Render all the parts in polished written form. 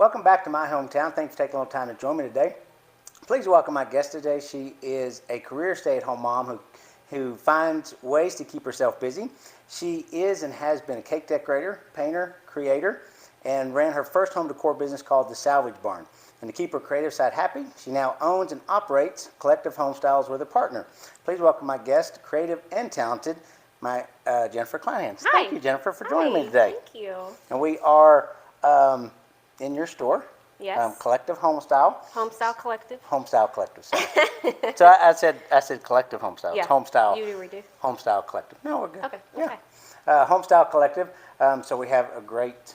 Welcome back to my hometown. Thanks for taking a little time to join me today. Please welcome my guest today. She is a career stay-at-home mom who finds ways to keep herself busy. She is and has been a cake decorator, painter, creator, and ran her first home decor business called The Salvage Barn. And to keep her creative side happy, she now owns and operates Collective Homestyles with a partner. Please welcome my guest, creative and talented, Jennifer Kleinhans. Hi. Thank you, Jennifer, for joining me today. Thank you. And we are in your store. Yes. Collective Homestyle. Homestyle Collective. Homestyle Collective. Sorry. So I said Collective Homestyle. Yeah. It's Homestyle. You redo. Homestyle Collective. No, we're good. Okay. Yeah. Okay. Homestyle Collective. So we have a great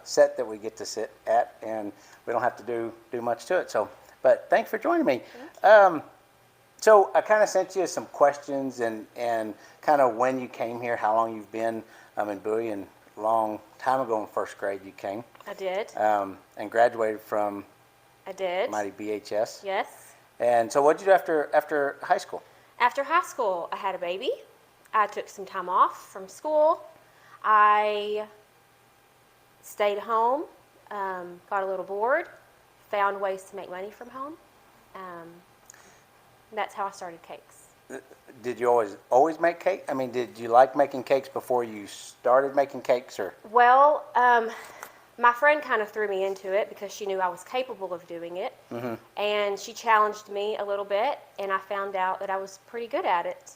set that we get to sit at, and we don't have to do much to it. So, but thanks for joining me. So I kind of sent you some questions and kind of when you came here, how long you've been in Bowie, and a long time ago in first grade you came. I did. And graduated from I did. mighty BHS. Yes. And so what did you do after high school? After high school, I had a baby. I took some time off from school. I stayed home, got a little bored, found ways to make money from home. That's how I started cakes. Did you always make cake? I mean, did you like making cakes before you started making cakes, or? Well, my friend kind of threw me into it because she knew I was capable of doing it. Mm-hmm. And she challenged me a little bit, and I found out that I was pretty good at it.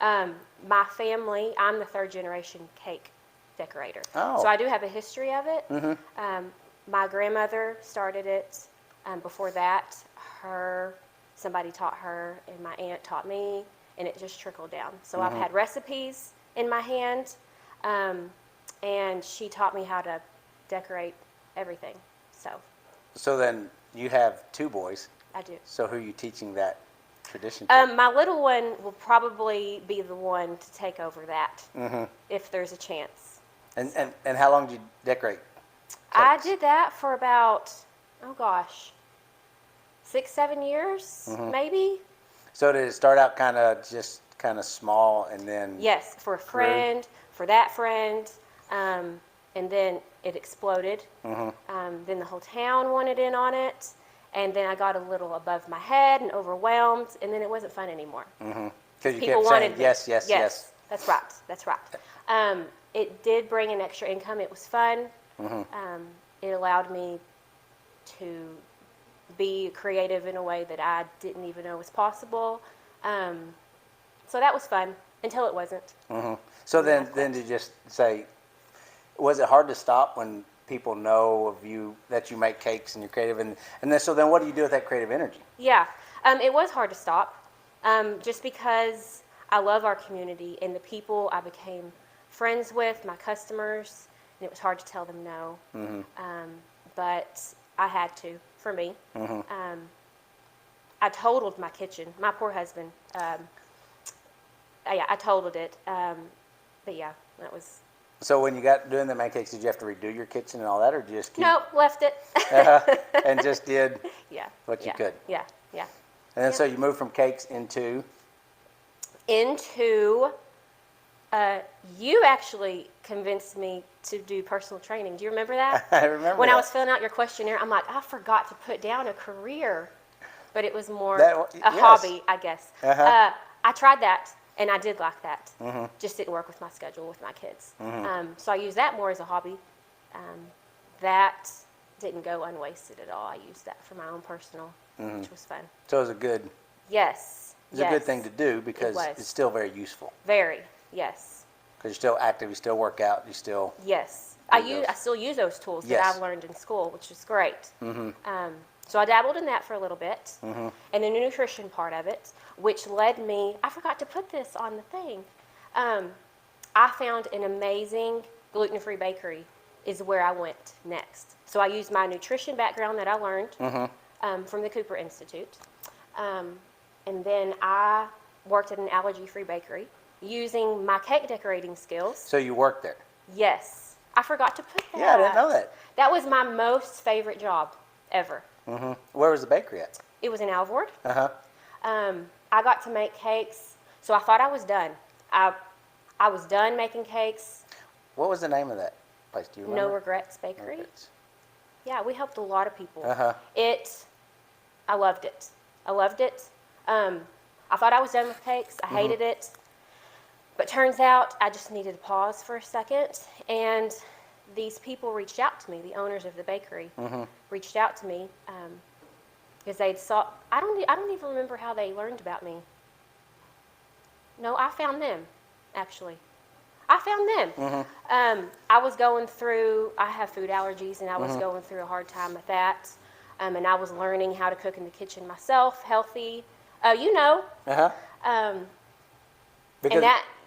My family, I'm the third generation cake decorator. Oh. So I do have a history of it. Mm-hmm. My grandmother started it. Before that, somebody taught her, and my aunt taught me, and it just trickled down. So I've had recipes in my hand, and she taught me how to decorate everything. So then you have two boys. I do. So who are you teaching that tradition to? My little one will probably be the one to take over that, if there's a chance. And how long did you decorate cakes? I did that for about, 6-7 years, maybe. So did it start out kind of small, and then? Yes, for a friend, for that friend, and then it exploded. Then the whole town wanted in on it, and then I got a little above my head and overwhelmed, and then it wasn't fun anymore. Because you kept saying yes. Yes, that's right. It did bring an extra income. It was fun. It allowed me to be creative in a way that I didn't even know was possible. So that was fun until it wasn't. So then did you just say, was it hard to stop when people know of you, that you make cakes and you're creative, and then so then what do you do with that creative energy? Yeah, it was hard to stop, just because I love our community and the people I became friends with, my customers, and it was hard to tell them no. But I had to, for me. I totaled my kitchen. My poor husband. I totaled it. But yeah, that was. So when you got doing the man cakes, did you have to redo your kitchen and all that, or did you just keep? Nope, left it. And just did what you could. Yeah. And then so you moved from cakes into. You actually convinced me to do personal training. Do you remember that? I remember when that. I was filling out your questionnaire, I'm like, I forgot to put down a career, but it was more yes. hobby, I guess. I tried that, and I did like that. Just didn't work with my schedule with my kids. So I used that more as a hobby. That didn't go unwasted at all. I used that for my own personal, which was fun. So it was a good. Yes. It's a good thing to do because it's still very useful. Very. Yes. Because you're still active, you still work out, you still. Yes. I still use those tools that I've learned in school, which is great. So I dabbled in that for a little bit, and the nutrition part of it, which led me. I forgot to put this on the thing. I found an amazing gluten-free bakery is where I went next. So I used my nutrition background that I learned from the Cooper Institute, and then I worked at an allergy-free bakery using my cake decorating skills. So you worked there? Yes. I forgot to put that. Yeah, I didn't know that. That was my most favorite job ever. Where was the bakery at? It was in Alvord. I got to make cakes, so I thought I was done. I was done making cakes. What was the name of that place? Do you remember? No Regrets Bakery. Yeah, we helped a lot of people. Uh-huh. I loved it. I loved it. I thought I was done with cakes. I hated it. But turns out I just needed to pause for a second. And these people reached out to me, the owners of the bakery reached out to me because they'd saw, I don't even remember how they learned about me. No, I found them, actually. I found them. I was going through, I have food allergies, and I was going through a hard time with that. And I was learning how to cook in the kitchen myself, healthy, you know. And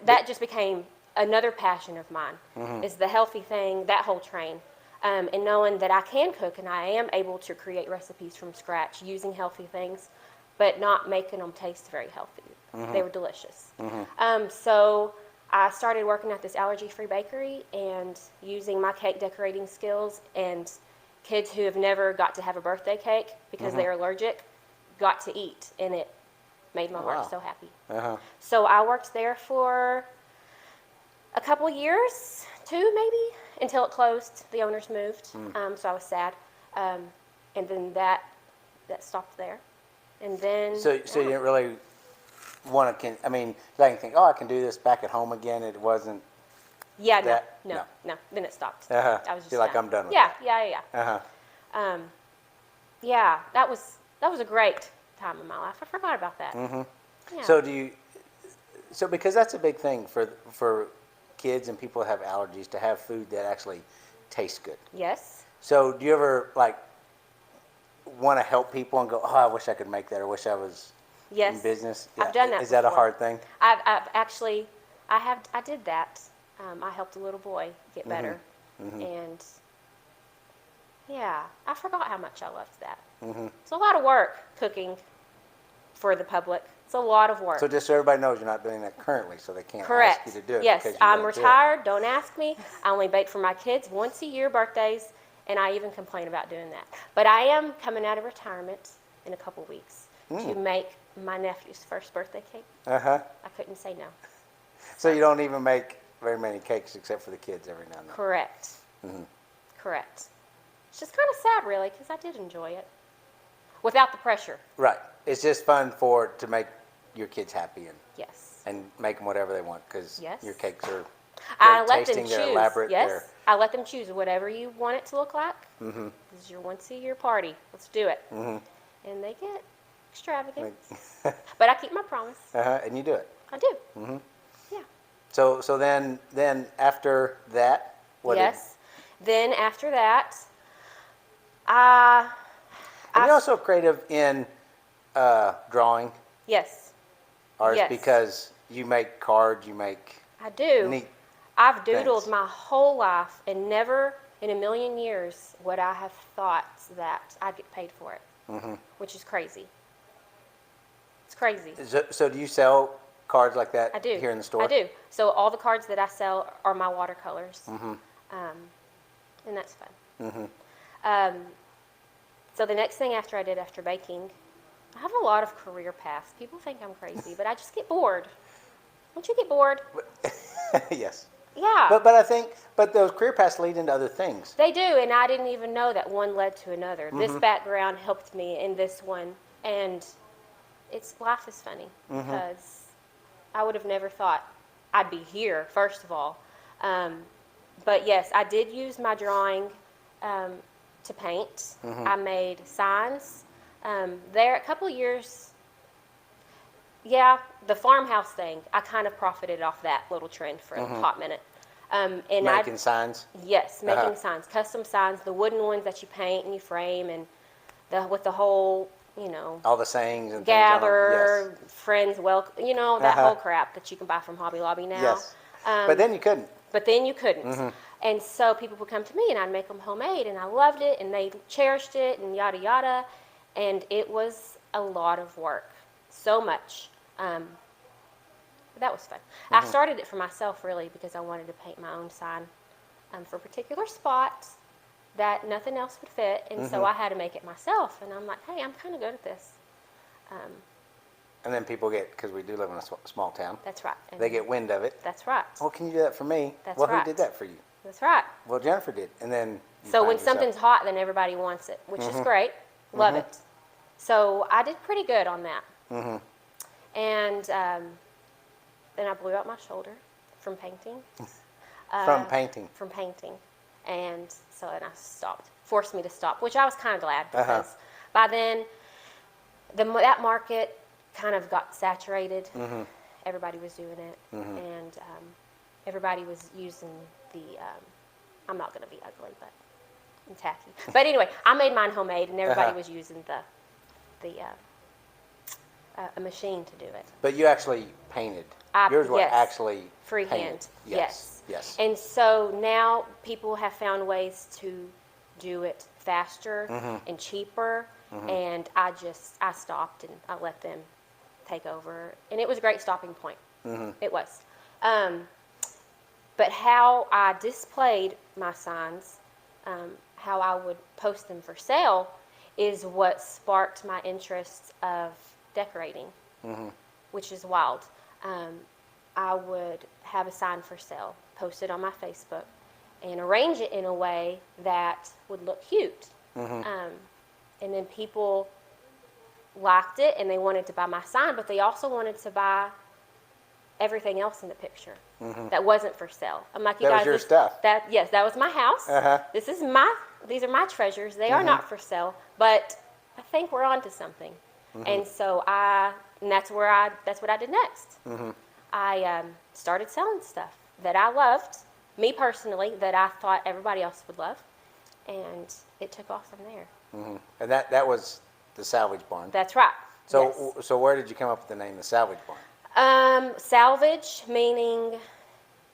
that just became another passion of mine, is the healthy thing, that whole train. And knowing that I can cook and I am able to create recipes from scratch using healthy things, but not making them taste very healthy. They were delicious. So I started working at this allergy-free bakery and using my cake decorating skills, and kids who have never got to have a birthday cake because they're allergic got to eat, and it made my heart so happy. So I worked there for a couple of years, 2 maybe, until it closed. The owners moved, so I was sad. And then that stopped there. And then... So you didn't really want to, I mean, I can think, I can do this back at home again. It wasn't... Yeah, that, no. Then it stopped. I was just You're like, I'm done with that. Yeah. Yeah, that was a great time in my life. I forgot about that. Yeah. So because that's a big thing for kids and people who have allergies, to have food that actually tastes good. Yes. So do you ever want to help people and go, I wish I could make that, or wish I was in business? Yeah. I've done that. Is that a hard thing? I did that. I helped a little boy get better, and yeah, I forgot how much I loved that. It's a lot of work cooking for the public. It's a lot of work. So just so everybody knows, you're not doing that currently, so they can't Correct. ask you to do it. Yes, I'm retired. Don't ask me. I only bake for my kids once a year, birthdays, and I even complain about doing that. But I am coming out of retirement in a couple weeks to make my nephew's first birthday cake. I couldn't say no. So you don't even make very many cakes except for the kids every now and then. Correct. Correct. It's just kind of sad, really, because I did enjoy it without the pressure. Right. It's just fun to make your kids happy and make them whatever they want, because your cakes are great tasting, they're elaborate. Yes, I let them choose whatever you want it to look like. This is your once-a-year party. Let's do it. And they get extravagant. But I keep my promise. And you do it. I do. Yeah. So then after that, what? Yes. Then after that, you're also creative in drawing. Yes. Artist, because you make cards, you make... I do. Neat I've doodled things. my whole life, and never in a million years would I have thought that I'd get paid for it, which is crazy. It's crazy. So do you sell cards like that here in the store? I do. So all the cards that I sell are my watercolors, and that's fun. So the next thing after baking, I have a lot of career paths. People think I'm crazy, but I just get bored. Don't you get bored? Yes. Yeah. But those career paths lead into other things. They do, and I didn't even know that one led to another. This background helped me in this one, and life is funny because I would have never thought I'd be here, first of all. But yes, I did use my drawing to paint. I made signs. There, a couple of years, the farmhouse thing, I kind of profited off that little trend for a hot minute. And making signs? Yes, making signs, custom signs, the wooden ones that you paint and you frame, and with the whole, all the sayings and gather, things on them. Yes. friends, welcome, that whole crap that you can buy from Hobby Lobby now. Yes. But then you couldn't. And so people would come to me, and I'd make them homemade, and I loved it, and they cherished it, and yada, yada. And it was a lot of work, so much. But that was fun. I started it for myself, really, because I wanted to paint my own sign for a particular spot that nothing else would fit, and so I had to make it myself. And I'm like, hey, I'm kind of good at this. And then people because we do live in a small town. That's right. They get wind of it. That's right. Well, can you do that for me? That's right. Who did that for you? That's right. Well, Jennifer did. And then So when something's hot, then everybody wants it, which is great. Love it. So I did pretty good on that. And then I blew out my shoulder from painting. From painting? From painting. And so then I stopped. Forced me to stop, which I was kind of glad because by then that market kind of got saturated. Everybody was doing it. And everybody was using the, I'm not going to be ugly, but I'm tacky. But anyway, I made mine homemade, and everybody was using a machine to do it. But you actually painted. Yours was actually freehand. Yes. And so now people have found ways to do it faster and cheaper, and I stopped and I let them take over, and it was a great stopping point. It was. But how I displayed my signs, how I would post them for sale, is what sparked my interest of decorating, which is wild. I would have a sign for sale, post it on my Facebook, and arrange it in a way that would look cute. And then people liked it, and they wanted to buy my sign, but they also wanted to buy everything else in the picture that wasn't for sale. I'm like, you guys, was your stuff. Yes, that was my house. These are my treasures. They are not for sale, but I think we're onto something. And so that's what I did next. I started selling stuff that I loved, me personally, that I thought everybody else would love, and it took off from there. And that was the Salvage Barn. That's right. So yes. So where did you come up with the name, the Salvage Barn? Salvage meaning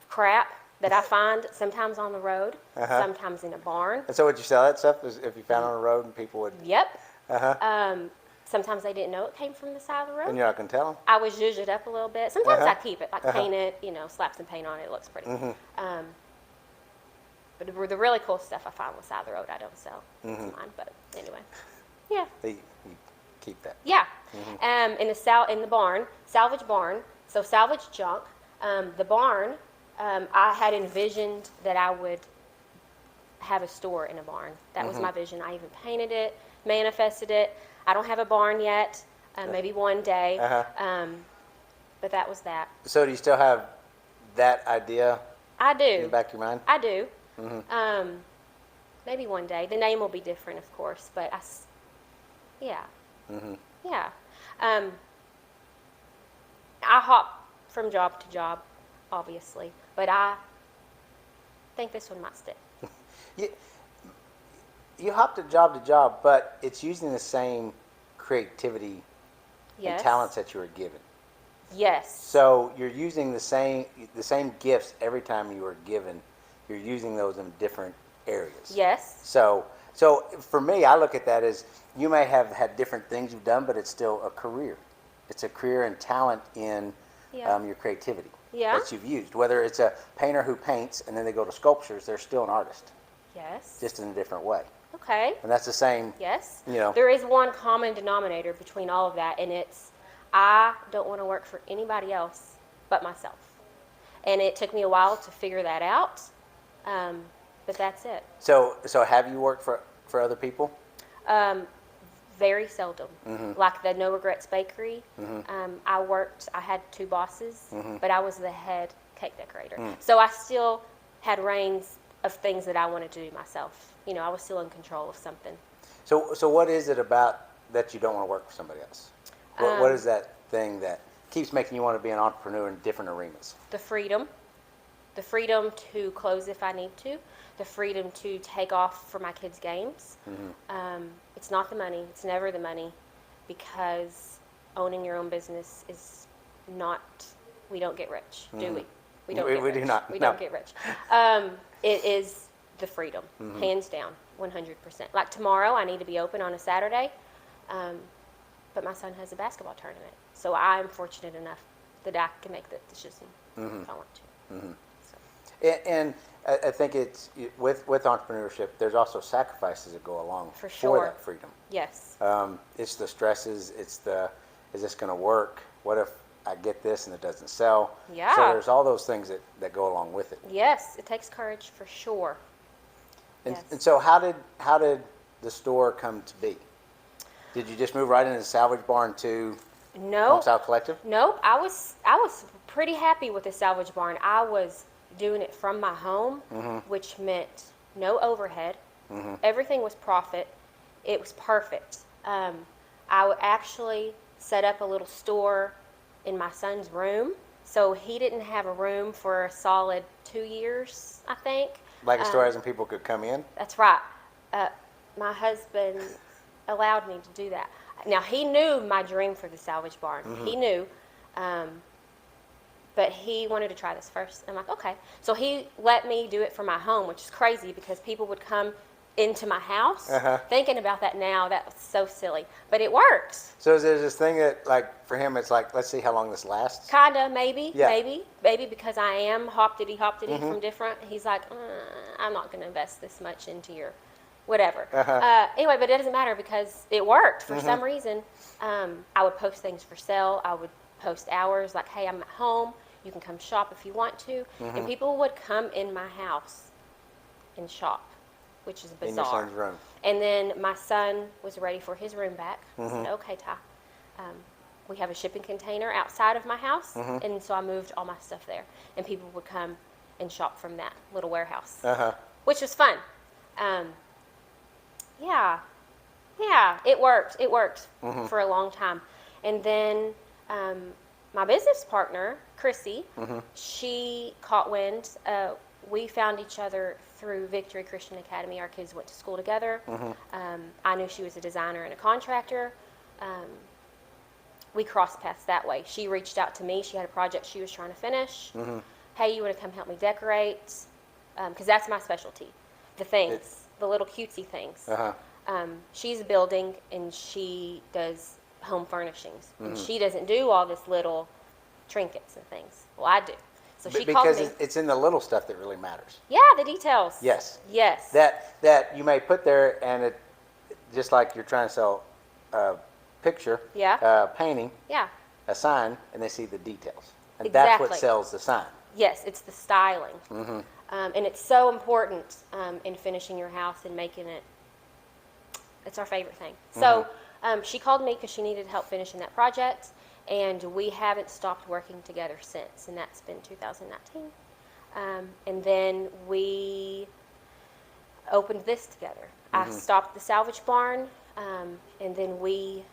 crap that I find sometimes on the road, sometimes in a barn. And so would you sell that stuff if you found it on the road and people would? Yep. Sometimes they didn't know it came from the side of the road. And you're not going to tell them? I would zhuzh it up a little bit. Sometimes I keep it, like paint it, slap some paint on it. It looks pretty. But the really cool stuff I find on the side of the road, I don't sell. It's mine, but anyway. Yeah. You keep that. Yeah. In the barn, salvage barn, so salvage junk. The barn, I had envisioned that I would have a store in a barn. That was my vision. I even painted it, manifested it. I don't have a barn yet. Maybe one day. But that was that. So do you still have that idea? I do. In the back of your mind? I do. Maybe one day. The name will be different, of course, but yeah. Yeah. I hop from job to job, obviously, but I think this one might stick. You hop to job, but it's using the same creativity and talents that you were given. Yes. So you're using the same gifts every time you were given. You're using those in different areas. Yes. So for me, I look at that as you may have had different things you've done, but it's still a career. It's a career and talent in your creativity that you've used. Whether it's a painter who paints and then they go to sculptures, they're still an artist. Yes. Just in a different way. Okay. And that's the same. Yes. There is one common denominator between all of that, and it's I don't want to work for anybody else but myself. And it took me a while to figure that out, but that's it. So have you worked for other people? Very seldom. Like the No Regrets Bakery, I had 2 bosses, but I was the head cake decorator. So I still had reins of things that I wanted to do myself. I was still in control of something. So what is it about that you don't want to work for somebody else? What is that thing that keeps making you want to be an entrepreneur in different arenas? The freedom to close if I need to, the freedom to take off for my kids' games. It's not the money. It's never the money, because owning your own business is not, we don't get rich, do we? We don't get rich. We do not. We don't get rich. It is the freedom, hands down, 100%. Like tomorrow, I need to be open on a Saturday, but my son has a basketball tournament. So I'm fortunate enough that I can make that decision if I want to. And I think it's with entrepreneurship, there's also sacrifices that go along for that freedom. Yes. It's the stresses. It's is this going to work? What if I get this and it doesn't sell? Yeah. So there's all those things that go along with it. Yes, it takes courage for sure. And so how did the store come to be? Did you just move right into the salvage barn to Homestyle Collective? Nope. I was pretty happy with the salvage barn. I was doing it from my home, which meant no overhead. Everything was profit. It was perfect. I actually set up a little store in my son's room. So he didn't have a room for a solid 2 years, I think. Like a store as in people could come in? That's right. My husband allowed me to do that. Now, he knew my dream for the salvage barn. He knew. But he wanted to try this first. I'm like, okay. So he let me do it from my home, which is crazy because people would come into my house. Thinking about that now, that was so silly. But it works. So is there this thing that, like, for him, it's like, let's see how long this lasts? Kinda, maybe, maybe because I am hoppity from different. He's like, I'm not going to invest this much into your whatever. Anyway, but it doesn't matter because it worked for some reason. I would post things for sale. I would post hours like, hey, I'm at home. You can come shop if you want to. And people would come in my house and shop, which is bizarre. In your son's room. And then my son was ready for his room back. I said, okay, Ty. We have a shipping container outside of my house, and so I moved all my stuff there. And people would come and shop from that little warehouse, which was fun. Yeah, it worked. It worked for a long time. And then my business partner, Chrissy, she caught wind. We found each other through Victory Christian Academy. Our kids went to school together. I knew she was a designer and a contractor. We crossed paths that way. She reached out to me. She had a project she was trying to finish. Hey, you want to come help me decorate? Because that's my specialty. The things, the little cutesy things. She's building, and she does home furnishings. And she doesn't do all this little trinkets and things. Well, I do. So she called me. Because it's in the little stuff that really matters. Yeah, the details. Yes. Yes. That you may put there, and it just like you're trying to sell a picture, painting, a sign, and they see the details. And that's what sells the sign. Yes, it's the styling. And it's so important in finishing your house and making it. It's our favorite thing. So she called me because she needed help finishing that project, and we haven't stopped working together since, and that's been 2019. And then we opened this together. I stopped the salvage barn, and then we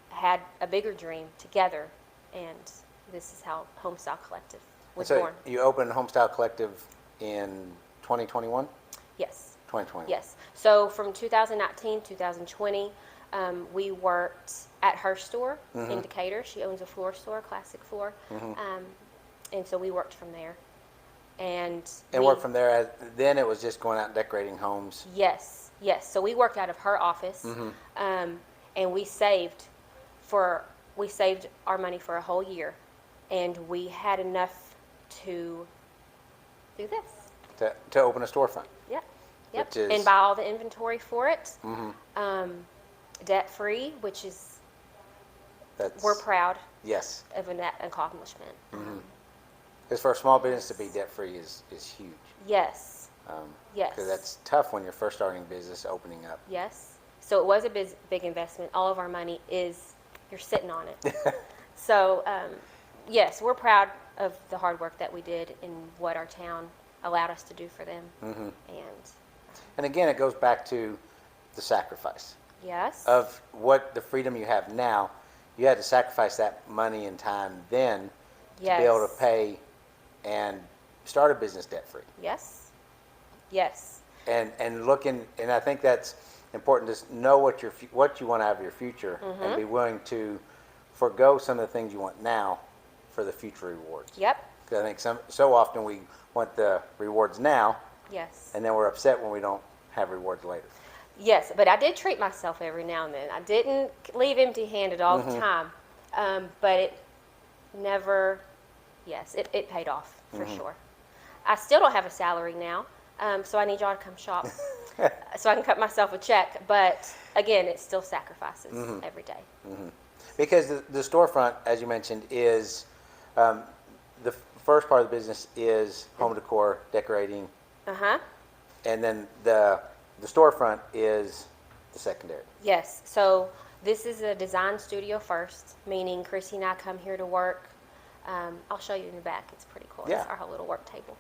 had a bigger dream together, and this is how Homestyle Collective was born. So you opened Homestyle Collective in 2021? Yes. 2021. Yes. So from 2019, 2020, we worked at her store in Decatur. She owns a floor store, Classic Floor. And so we worked from there. And worked from there. Then it was just going out and decorating homes. Yes. So we worked out of her office, and we saved our money for a whole year, and we had enough to do this. To open a storefront. Yep. And buy all the inventory for it. Debt free, which is we're proud. Yes. Of that accomplishment. Because for a small business to be debt free is huge. Yes. Yes. Because that's tough when you're first starting a business, opening up. Yes. So it was a big investment. All of our money you're sitting on it. So yes, we're proud of the hard work that we did and what our town allowed us to do for them. And again, it goes back to the sacrifice. Yes. Of what the freedom you have now. You had to sacrifice that money and time then to be able to pay and start a business debt free. Yes. And I think that's important to know what you want out of your future and be willing to forego some of the things you want now for the future rewards. Yep. Because I think so often we want the rewards now. Yes. And then we're upset when we don't have rewards later. Yes, but I did treat myself every now and then. I didn't leave empty-handed all the time, but it never. Yes, it paid off for sure. I still don't have a salary now, so I need y'all to come shop so I can cut myself a check. But again, it still sacrifices every day. Because the storefront, as you mentioned, is the first part of the business is home decor, decorating. And then the storefront is the secondary. Yes. So this is a design studio first, meaning Chrissy and I come here to work. I'll show you in the back. It's pretty cool. Yeah. It's our whole little work table.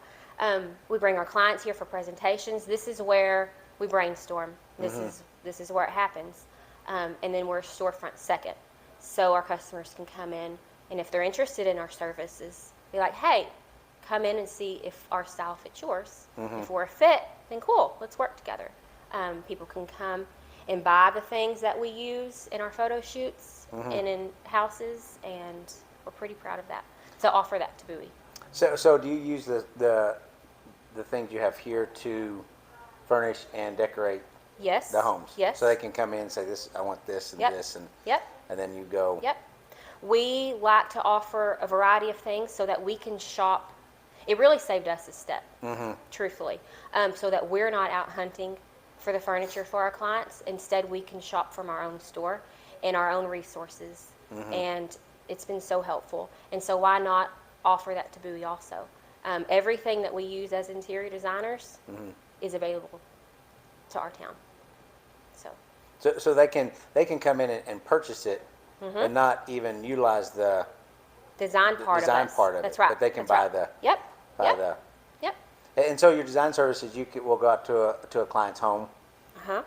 We bring our clients here for presentations. This is where we brainstorm. This is where it happens. And then we're storefront second. So our customers can come in, and if they're interested in our services, be like, hey, come in and see if our style fits yours. If we're a fit, then cool, let's work together. People can come and buy the things that we use in our photo shoots and in houses, and we're pretty proud of that. So offer that to Bowie. So do you use the things you have here to furnish and decorate Yes. the homes? Yes. So they can come in and say, this, I want this and this, and and then you go. Yep. We like to offer a variety of things so that we can shop. It really saved us a step, truthfully, so that we're not out hunting for the furniture for our clients. Instead, we can shop from our own store and our own resources, and it's been so helpful. And so why not offer that to Bowie also? Everything that we use as interior designers is available to our town. So they can come in and purchase it and not even utilize the design part of it. That's right. But they can buy the Yep. And so your design services, we'll go out to a client's home,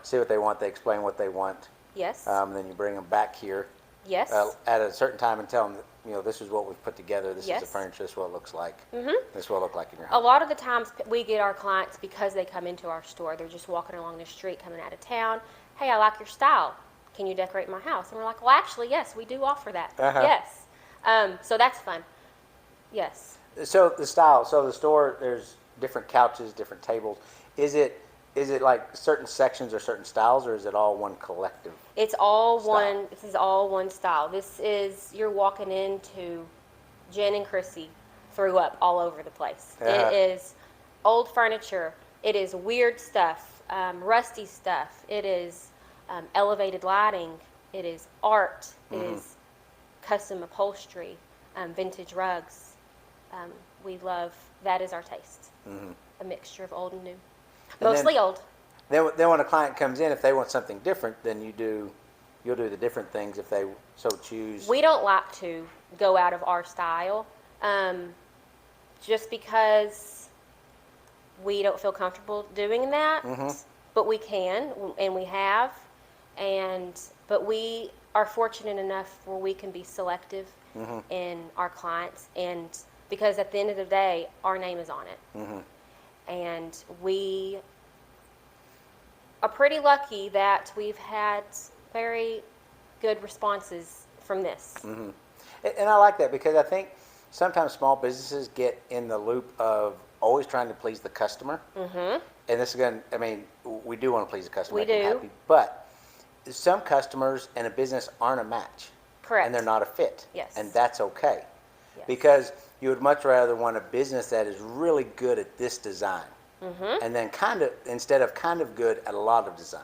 see what they want. They explain what they want. Yes. Then you bring them back here. Yes. At a certain time and tell them, this is what we've put together. This is the furniture. This is what it looks like. This is what it look like in your house. A lot of the times we get our clients because they come into our store. They're just walking along the street coming out of town. Hey, I like your style. Can you decorate my house? And we're like, well, actually, yes, we do offer that. Yes. So that's fun. Yes. So the style. So the store, there's different couches, different tables. Is it like certain sections or certain styles, or is it all one collective? It's all one. This is all one style. You're walking into Jen and Chrissy threw up all over the place. It is old furniture. It is weird stuff. Rusty stuff. It is elevated lighting. It is art. It is custom upholstery, vintage rugs. We love, that is our taste. A mixture of old and new. Mostly old. Then when a client comes in, if they want something different, then you'll do the different things if they so choose. We don't like to go out of our style just because we don't feel comfortable doing that, but we can, and we have, but we are fortunate enough where we can be selective in our clients, and because at the end of the day, our name is on it, and we are pretty lucky that we've had very good responses from this. And I like that because I think sometimes small businesses get in the loop of always trying to please the customer. And this is we do want to please the customer. We do. Happy, but some customers and a business aren't a match. Correct. And they're not a fit. Yes. And that's okay. Yes. Because you would much rather want a business that is really good at this design. And then instead of good at a lot of design.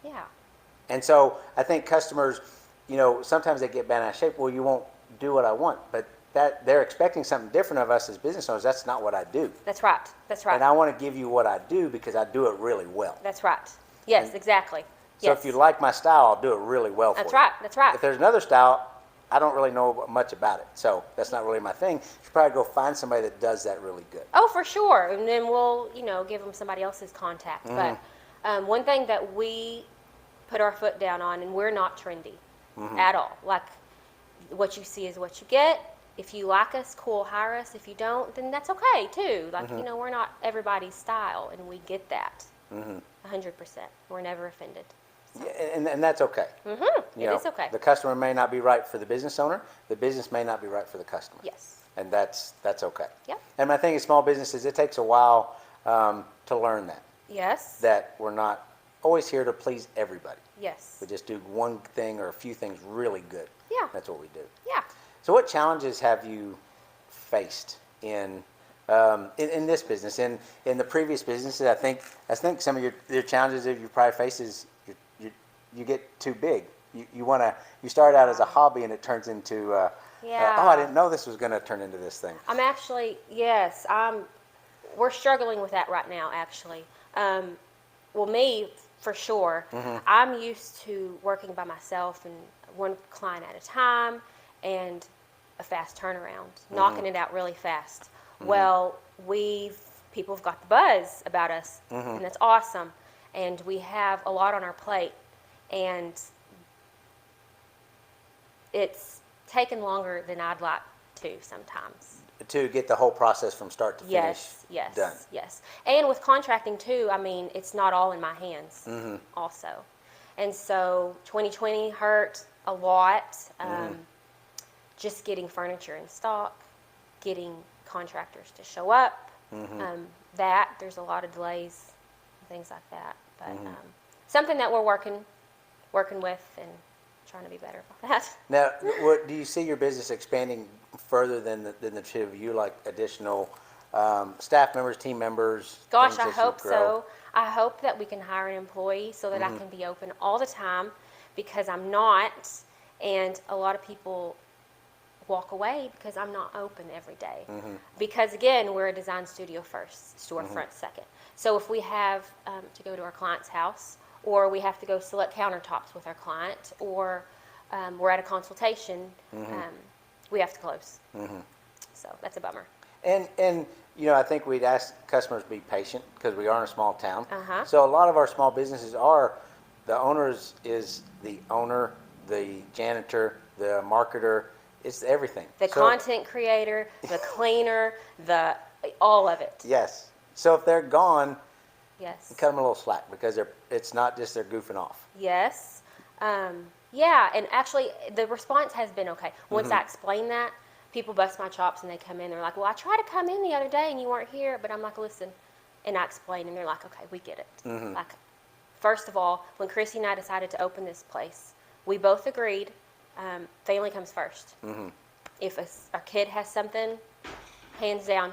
Yeah. And so I think customers, sometimes they get bent out of shape. Well, you won't do what I want, but that they're expecting something different of us as business owners. That's not what I do. That's right. That's right. And I want to give you what I do because I do it really well. That's right. Yes, exactly. So if you like my style, I'll do it really well for you. That's right. That's right. If there's another style, I don't really know much about it, so that's not really my thing. You should probably go find somebody that does that really good. Oh, for sure. And then we'll, give them somebody else's contact. But one thing that we put our foot down on, and we're not trendy at all. Like, what you see is what you get. If you like us, cool, hire us. If you don't, then that's okay, too. Like, we're not everybody's style, and we get that 100%. We're never offended. Yeah, and that's okay. It is okay. The customer may not be right for the business owner. The business may not be right for the customer. Yes. And that's okay. Yep. And my thing is small businesses, it takes a while to learn that. Yes. That we're not always here to please everybody. Yes. We just do one thing or a few things really good. Yeah. That's what we do. Yeah. So what challenges have you faced in this business? In the previous businesses, I think some of your challenges that you probably face is you get too big. You start out as a hobby and it turns into I didn't know this was going to turn into this thing. I'm actually, yes, we're struggling with that right now, actually. Well, me, for sure. I'm used to working by myself and one client at a time and a fast turnaround, knocking it out really fast. Well, people have got the buzz about us, and that's awesome. And we have a lot on our plate, and it's taken longer than I'd like to sometimes. To get the whole process from start to finish done. Yes. And with contracting too, I mean, it's not all in my hands also. And so 2020 hurt a lot. Just getting furniture in stock, getting contractors to show up, there's a lot of delays, and things like that. But something that we're working with and trying to be better about that. Now, do you see your business expanding further than the two of you, like additional staff members, team members? Gosh, I hope so. I hope that we can hire an employee so that I can be open all the time, because I'm not, and a lot of people walk away because I'm not open every day. Because again, we're a design studio first, storefront second. So if we have to go to our client's house, or we have to go select countertops with our client, or we're at a consultation, we have to close. So that's a bummer. And I think we'd ask customers to be patient because we are in a small town. So a lot of our small businesses are, the owners is the owner, the janitor, the marketer. It's everything. The content creator, the cleaner, all of it. Yes. So if they're gone, yes, cut them a little slack, because it's not just they're goofing off. Yes. Yeah, and actually the response has been okay. Once I explain that, people bust my chops and they come in. They're like, well, I tried to come in the other day and you weren't here. But I'm like, listen. And I explain, and they're like, okay, we get it. Like, first of all, when Chrissy and I decided to open this place, we both agreed family comes first. If a kid has something, hands down.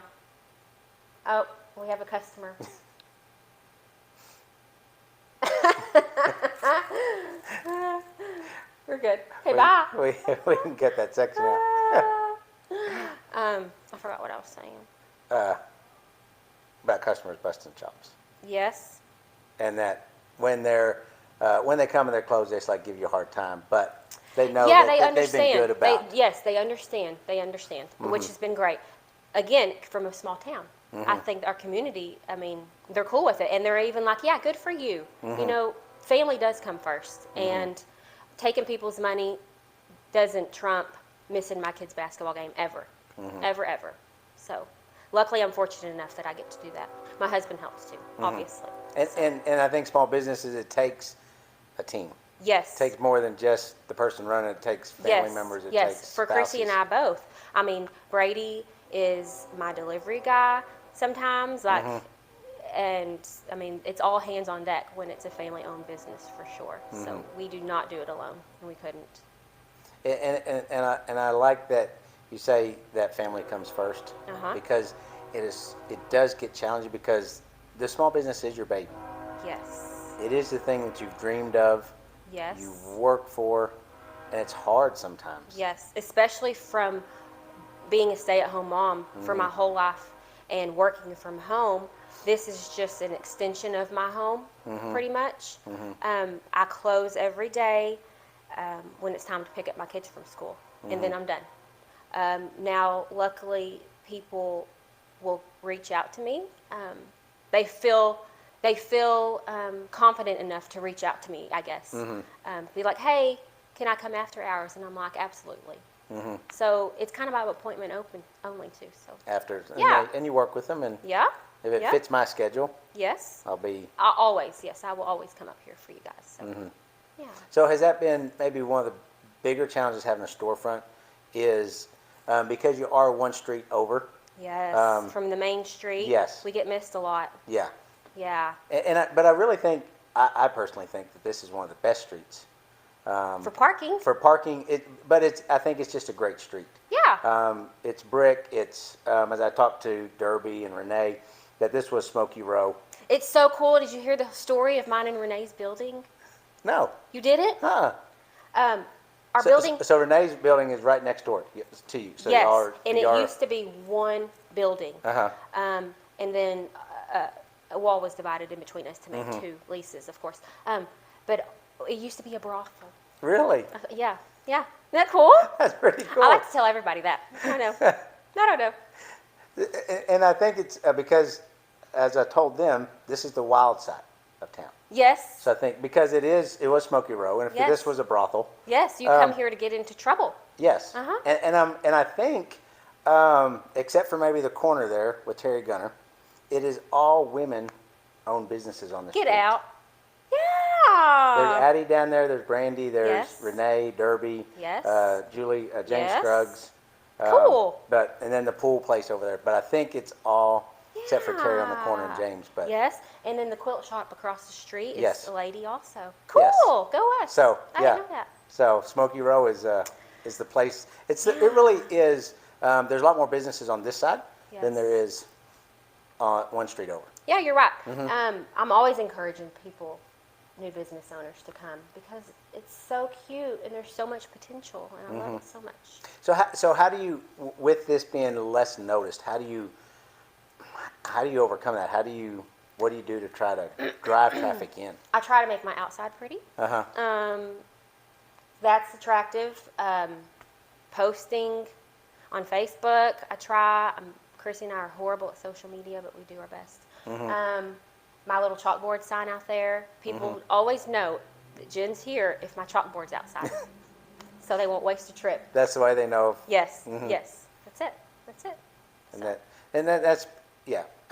Oh, we have a customer. We're good. Okay, bye. We can get that section out. I forgot what I was saying. About customers busting chops. Yes. And that when they come and they're closed, they just like give you a hard time, but they know yeah, that they they've understand. been good about. Yes, they understand. Which has been great. Again, from a small town. I think our community, I mean, they're cool with it, and they're even like, yeah, good for you. Family does come first, and taking people's money doesn't trump missing my kid's basketball game ever. Ever. So luckily I'm fortunate enough that I get to do that. My husband helps too, obviously. And I think small businesses, it takes a team. Yes. It takes more than just the person running it. It takes family members. It takes for spouses. Chrissy and I both. I mean, Brady is my delivery guy sometimes, and I mean, it's all hands on deck when it's a family-owned business, for sure. So we do not do it alone, and we couldn't. And I like that you say that family comes first, because it does get challenging, because the small business is your baby. Yes. It is the thing that you've dreamed of. Yes. You work for, and it's hard sometimes. Yes, especially from being a stay-at-home mom for my whole life and working from home. This is just an extension of my home, pretty much. I close every day when it's time to pick up my kids from school, and then I'm done. Now, luckily, people will reach out to me. They feel confident enough to reach out to me, I guess. Be like, hey, can I come after hours? And I'm like, absolutely. So it's kind of by appointment only too. So after, yeah, and you work with them, and yeah, if it fits my schedule, yes, I'll always, yes, I will always come up here for you guys. So yeah. So has that been maybe one of the bigger challenges having a storefront? Is because you are one street over. Yes, from the main street. Yes, we get missed a lot. Yeah. Yeah. But I really think, I personally think that this is one of the best streets. For parking. For parking, I think it's just a great street. Yeah. It's brick. It's as I talked to Derby and Renee, that this was Smoky Row. It's so cool. Did you hear the story of mine and Renee's building? No. You didn't? Huh. Our building. So Renee's building is right next door to you. So yes, and it used to be one building. and then a wall was divided in between us to make two leases, of course. But it used to be a brothel. Really? Yeah. Isn't that cool? That's pretty cool. I like to tell everybody that. I know. I don't know. And I think it's because, as I told them, this is the wild side of town. Yes. So I think because it was Smoky Row, and if this was a brothel. Yes, you come here to get into trouble. Yes. Uh-huh. And I think, except for maybe the corner there with Terry Gunner, it is all women-owned businesses on the street. Get out. Yeah. There's Addie down there. There's Brandy. There's Renee, Derby. Yes. Julie, James Scruggs. Cool. And then the pool place over there. But I think it's all except for Terry on the corner and James. But yes, and then the quilt shop across the street is a lady also. Cool. Yes. Go us. So I didn't know that. So Smoky Row is the place. It really is. There's a lot more businesses on this side than there is on one street over. Yeah, you're right. I'm always encouraging people, new business owners, to come because it's so cute and there's so much potential, and I love it so much. So how do you, with this being less noticed, how do you overcome that? What do you do to try to drive traffic in? I try to make my outside pretty. That's attractive. Posting on Facebook, I try. Chrissy and I are horrible at social media, but we do our best. My little chalkboard sign out there, people always know that Jen's here if my chalkboard's outside. So they won't waste a trip. That's the way they know. Yes, yes. That's it. And that's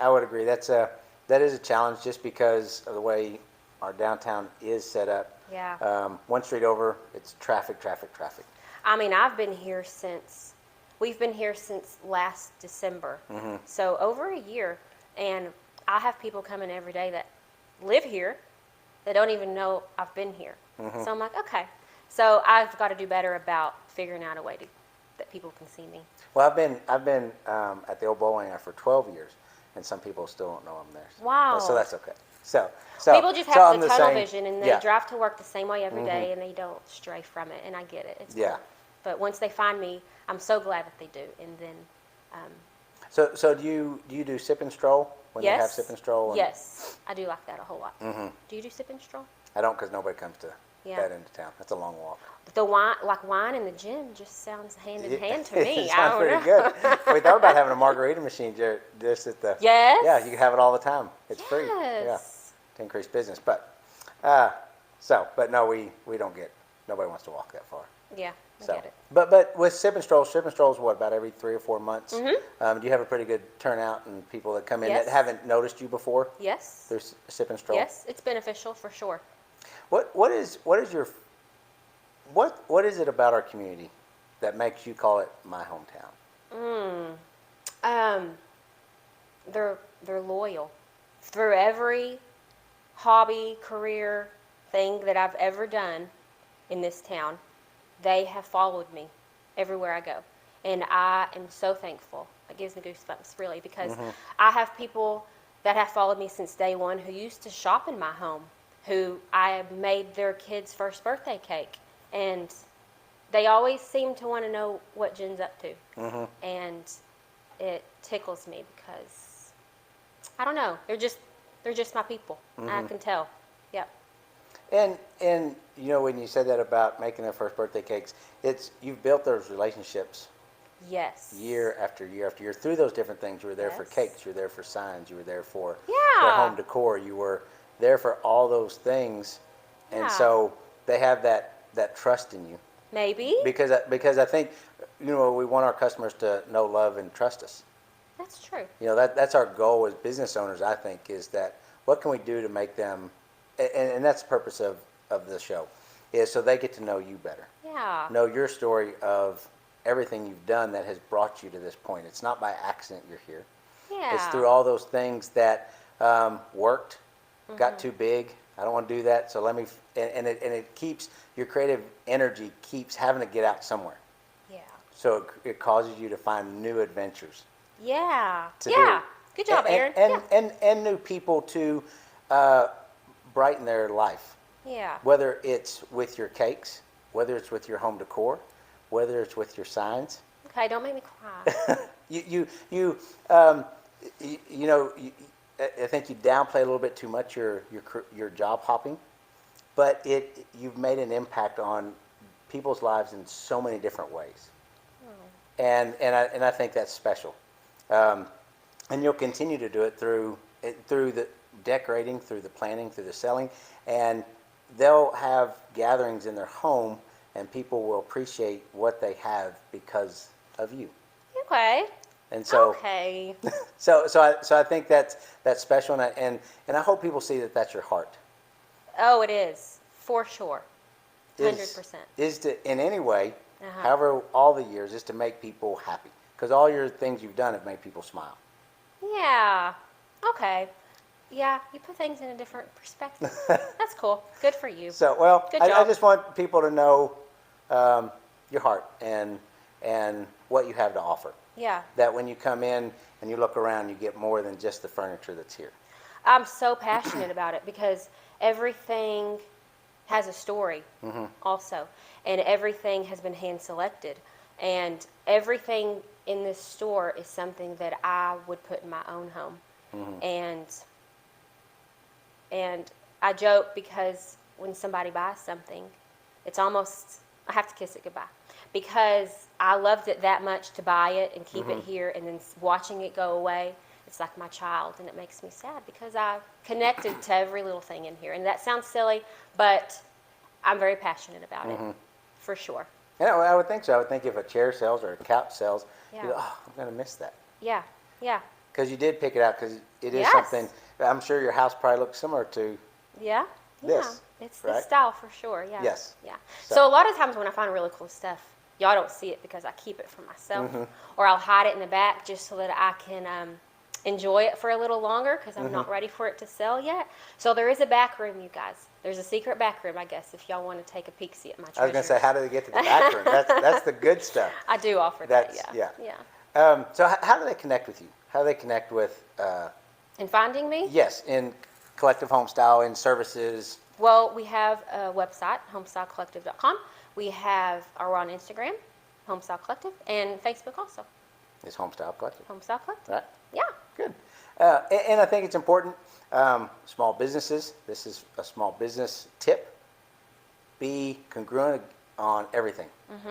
I would agree. That is a challenge just because of the way our downtown is set up. Yeah. One street over, it's traffic. I mean, we've been here since last December. So over a year, and I have people coming every day that live here that don't even know I've been here. So I'm like, okay. So I've got to do better about figuring out a way that people can see me. Well, I've been at the old bowling alley for 12 years, and some people still don't know I'm there. Wow. So that's okay. So people just have the tunnel same, vision, and they drive to work the same way every day, and they don't stray from it. And I get it. It's cool. But once they find me, I'm so glad that they do. And then. So do you do sip and stroll when you have sip and stroll? Yes, I do like that a whole lot. Do you do sip and stroll? I don't, because nobody comes to that end of town. That's a long walk. The wine in the gym just sounds hand in hand to me. It sounds pretty good. We thought about having a margarita machine just at the. Yes. Yeah, you can have it all the time. It's free. Yeah, to increase business. But no, we don't get. Nobody wants to walk that far. Yeah, I get it. But with sip and strolls, what, about every 3 or 4 months? Do you have a pretty good turnout and people that come in that haven't noticed you before? Yes. There's sip and stroll. Yes, it's beneficial for sure. What is it about our community that makes you call it my hometown? They're loyal. Through every hobby, career thing that I've ever done in this town, they have followed me everywhere I go. And I am so thankful. It gives me goosebumps, really, because I have people that have followed me since day one who used to shop in my home, who I made their kid's first birthday cake. And they always seem to want to know what Jen's up to. And it tickles me because, I don't know, they're just my people. I can tell. Yep. And when you said that about making their first birthday cakes, you've built those relationships. Yes. Year after year after year through those different things. You were there for cakes. You were there for signs. You were there for their home decor. You were there for all those things, and so they have that trust in you. Maybe. Because I think we want our customers to know, love, and trust us. That's true. That's our goal as business owners. I think is that what can we do to make them. And that's the purpose of the show, is so they get to know you better. Yeah. Know your story of everything you've done that has brought you to this point. It's not by accident you're here. Yeah. It's through all those things that worked, got too big. I don't want to do that, so let me. And it keeps your creative energy keeps having to get out somewhere. Yeah. So it causes you to find new adventures. Yeah. To do. Good job, Aaron. And new people to. Brighten their life. Yeah. Whether it's with your cakes, whether it's with your home decor, whether it's with your signs. Okay, don't make me cry. you know, I think you downplay a little bit too much your job hopping, but you've made an impact on people's lives in so many different ways, and I think that's special, and you'll continue to do it through the decorating, through the planning, through the selling, and they'll have gatherings in their home, and people will appreciate what they have because of you. Okay. And so, okay. so I think that's special, and I hope people see that that's your heart. Oh, it is for sure, 100%. Is to in any way, however, all the years is to make people happy, because all your things you've done have made people smile. Yeah. Okay. Yeah, you put things in a different perspective. That's cool. Good for you. So, well, Good I job. just want people to know your heart and what you have to offer. Yeah. That when you come in and you look around, you get more than just the furniture that's here. I'm so passionate about it because everything has a story also, and everything has been hand selected, and everything in this store is something that I would put in my own home. And I joke because when somebody buys something, it's almost, I have to kiss it goodbye, because I loved it that much to buy it and keep it here, and then watching it go away, it's like my child, and it makes me sad because I connected to every little thing in here. And that sounds silly, but I'm very passionate about it, for sure. Yeah, well, I would think so. I would think if a chair sells or a couch sells, Yeah. you go, oh, I'm going to miss that. Yeah, yeah. Because you did pick it out, because it is Yes. something, I'm sure your house probably looks similar to Yeah, this. yeah. It's right? this style for sure, yeah. Yes. Yeah. So- So a lot of times when I find really cool stuff, y'all don't see it because I keep it for myself, or I'll hide it in the back just so that I can enjoy it for a little longer because I'm not ready for it to sell yet. So there is a back room, you guys. There's a secret back room, I guess, if y'all want to take a peek-see at my treasures. I was going to say, how do they get to the back room? That's the good stuff. I do offer that, That's- yeah. yeah. Yeah. So how do they connect with you? How do they connect with, And finding me? yes, in Collective Homestyle, in services? Well, we have a website, homestylecollective.com. We're on Instagram, Homestyle Collective, and Facebook also, Is Homestyle Collective, Homestyle Collective. right? Yeah. Good. And I think it's important, small businesses, this is a small business tip, be congruent on everything.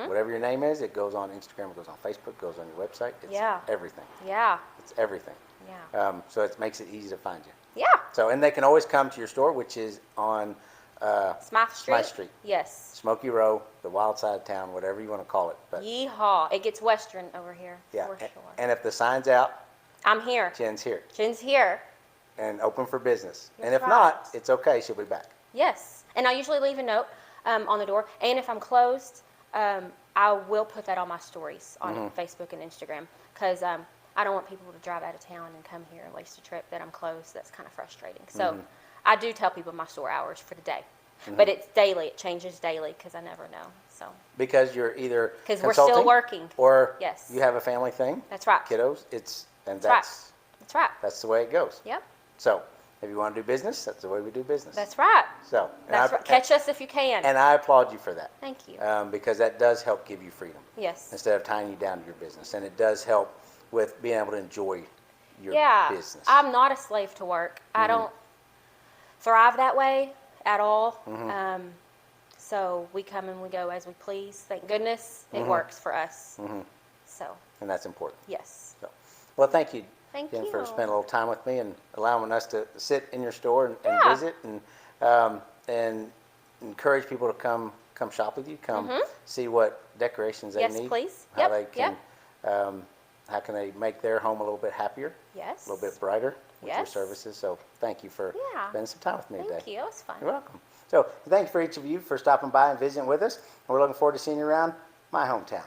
Whatever your name is, it goes on Instagram, it goes on Facebook, it goes on your website. It's Yeah. everything. Yeah. It's everything. Yeah. So it makes it easy to find you. Yeah. So, and they can always come to your store, which is on Smythe Street? Smythe Street. Yes. Smoky Row, the wild side of town, whatever you want to call it. But Yeehaw. It gets Western over here, yeah, for sure. and if the sign's out, I'm here. Jen's here Jen's here. and open for business. And That's if not, right. it's okay, she'll be back. Yes. And I usually leave a note on the door. And if I'm closed, I will put that on my stories on Facebook and Instagram, because I don't want people to drive out of town and come here and waste a trip that I'm closed. That's kind of frustrating. So I do tell people my store hours for the day. But it's daily. It changes daily because I never know. So Because you're either because we're still consulting working. or Yes. you have a family thing, That's right. kiddos, That's right. That's right. that's the way it goes. Yep. So if you want to do business, that's the way we do business. That's right. So, and That's right. Catch us if you can. And I applaud you for that. Thank you. Because that does help give you freedom. Yes. Instead of tying you down to your business. And it does help with being able to enjoy your Yeah. business. I'm not a slave to work. I don't thrive that way at all. So we come and we go as we please. Thank goodness it works for us. So, And that's important. yes. So, well, thank you, Thank Jen, you. for spending a little time with me and allowing us to sit in your store and Yeah. visit and encourage people to come shop with you, come see what decorations they Yes, need. please. How Yep, they can, how can they make their home a little bit happier, Yes. a little bit brighter with your Yes. services. So thank you for Yeah. spending some time with me today. Thank you. It was fun. You're welcome. So thanks for each of you for stopping by and visiting with us. And we're looking forward to seeing you around my hometown.